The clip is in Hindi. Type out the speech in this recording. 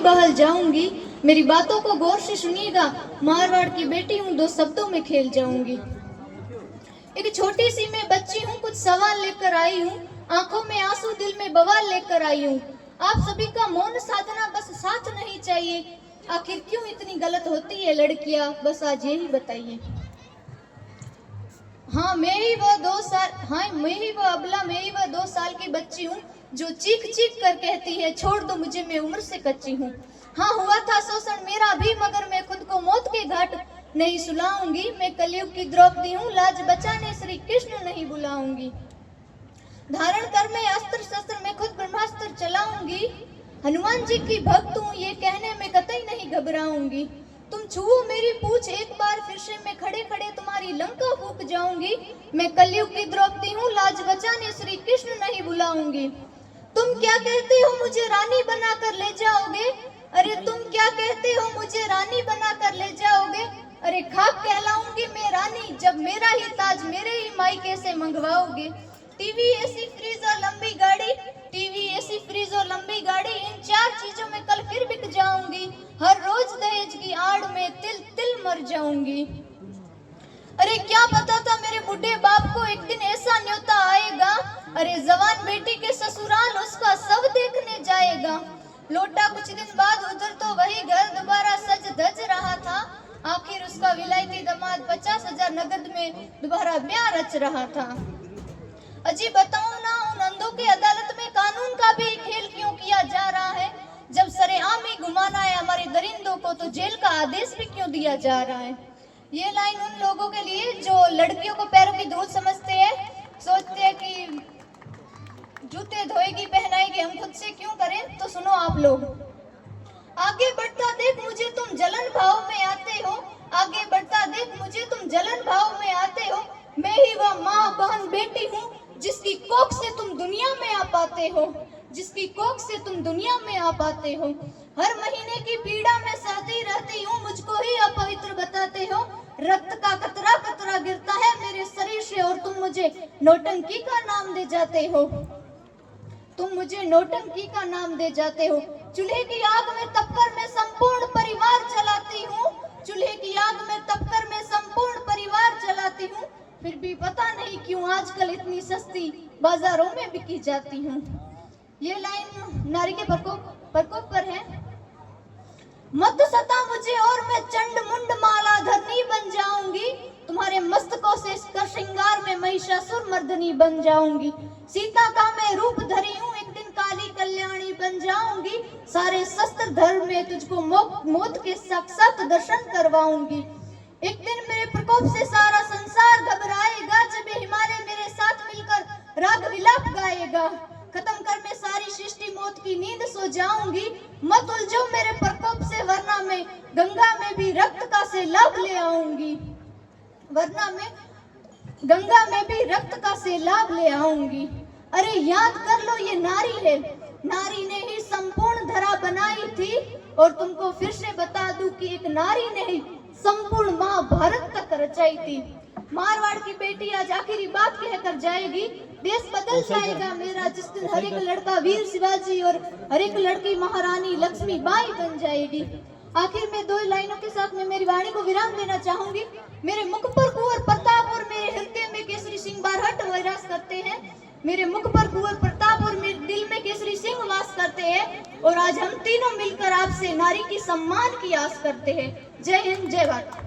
बहल जाऊंगी। मेरी बातों को गौर से सुनिएगा, मारवाड़ की बेटी हूँ, दो शब्दों में खेल जाऊंगी। एक छोटी सी मैं बच्ची हूँ, कुछ सवाल लेकर आई हूँ, आंखों में आंसू दिल में बवाल लेकर आई हूँ। आप सभी का मौन साधना बस साथ नहीं चाहिए। आखिर क्यों इतनी गलत होती है लड़कियां, बस आज यही बताइए। हाँ मैं ही वह 2 साल, हाँ मैं ही वह अबला, मैं ही वह 2 साल की बच्ची हूँ जो चीख चीख कर कहती है छोड़ दो मुझे, मैं उम्र से कच्ची हूँ। हाँ हुआ था शोषण मेरा भी, मगर मैं खुद को मौत के घाट नहीं सुलाऊंगी। मैं कलयुग की द्रौपदी हूँ, लाज बचाने श्री कृष्ण नहीं बुलाऊंगी। धारण कर मैं अस्त्र शस्त्र, मैं खुद ब्रह्मास्त्र चलाऊंगी। हनुमान जी की भक्त हूँ, ये कहने में कतई नहीं घबराऊंगी। तुम छुओ मेरी पूछ एक बार, फिर से मैं खड़े खड़े तुम्हारी लंका फूंक जाऊंगी। मैं कलयुग की द्रौपदी हूँ, लाज बचाने श्री कृष्ण नहीं बुलाऊंगी। तुम क्या कहते हो मुझे रानी बनाकर ले जाओगे? अरे तुम क्या कहते हो मुझे रानी बनाकर ले जाओगे? अरे खाक कहलाऊंगी मैं रानी, जब मेरा ही ताज मेरे ही मायके से मंगवाओगे। टीवी एसी फ्रिज और लंबी गाड़ी, टीवी एसी फ्रिज और लंबी गाड़ी, इन 4 चीजों में कल फिर बिक जाऊंगी। हर रोज दहेज की आड़ में तिल तिल मर जाऊंगी। अरे क्या पता था मेरे बुढ़े बाप को एक दिन ऐसा न्योता आएगा। अरे जवान बेटी के ससुराल उसका सब देखने जाएगा। लौटा कुछ दिन बाद उधर तो वही घर दोबारा सज धज रहा था। आखिर उसका विलायती दामाद 50,000 नगद में दोबारा ब्याह रच रहा था। अजी बताऊं ना, उन अंधों की अदालत में कानून का भी खेल क्यों किया जा रहा है? जब सरेआम ही घुमाना है हमारे दरिंदों को, तो जेल का आदेश भी क्यों दिया जा रहा है? ये लाइन उन लोगों के लिए जो लड़कियों को पैरों की धूल समझते हैं, सोचते हैं कि जूते धोएगी पहनाएगी, हम खुद से क्यों करें? तो सुनो आप लोग। आगे बढ़ता देख मुझे तुम जलन भाव में आते हो, आगे बढ़ता देख मुझे तुम जलन भाव में आते हो। मैं ही वह माँ बहन बेटी हूँ जिसकी कोख से तुम दुनिया में आ पाते हो, जिसकी कोख से तुम दुनिया में आ पाते हो। हर महीने की पीड़ा में सहती रहती हूँ, मुझको ही अपवित्र बताते हो। रक्त का कतरा कतरा गिरता है मेरे शरीर से और तुम मुझे नौटंकी का नाम दे जाते हो, तुम मुझे नौटंकी का नाम दे जाते हो। चूल्हे की आग में तपकर मैं संपूर्ण परिवार चलाती हूँ, चूल्हे की आग में तपकर मैं संपूर्ण परिवार चलाती हूँ। फिर भी पता नहीं क्यों आजकल इतनी सस्ती बाजारों में बिकी जाती हूँ। ये लाइन नारी के प्रकोप पर है। मत सता मुझे और मैं चंड मुंड माला धरनी बन जाऊंगी। तुम्हारे मस्तकों से कर श्रृंगार में महिषासुर मर्दनी बन जाऊंगी। सीता का मैं रूप धरी हूँ, एक दिन काली कल्याणी बन जाऊंगी। सारे शस्त्र धर में तुझको मौत के साक्षात दर्शन करवाऊंगी। एक दिन मेरे प्रकोप से सारा संसार घबराएगा, जब हिमालय मेरे साथ मिलकर राग विलाप गाएगा। खत्म कर मैं सारी सृष्टि, मौत की नींद सो जाऊंगी। मत उलझो मेरे प्रकोप से, वरना मैं गंगा में भी रक्त का सैलाब ले आऊंगी, वरना मैं गंगा में भी रक्त का सैलाब ले आऊंगी। अरे याद कर लो ये नारी है, नारी ने ही संपूर्ण धरा बनाई थी। और तुमको फिर से बता दूं कि एक नारी ने ही संपूर्ण महाभारत तक रचाई थी। मारवाड़ की बेटी आज आखिरी बात कहकर जाएगी। देश बदल जाएगा मेरा जिस दिन हर एक लड़का वीर शिवाजी और हर एक लड़की महारानी लक्ष्मीबाई बन जाएगी। आखिर में 2 लाइनों के साथ मैं मेरी वाणी को विराम देना चाहूंगी। मेरे मुख पर कुंवर प्रताप और मेरे हृदय में केसरी सिंह बारहट विराज करते हैं। मेरे मुख पर कुंवर प्रताप और मेरे दिल में केसरी सिंह वास करते हैं। और आज हम तीनों मिलकर आपसे नारी की सम्मान की आस करते हैं। जय हिंद, जय भारत।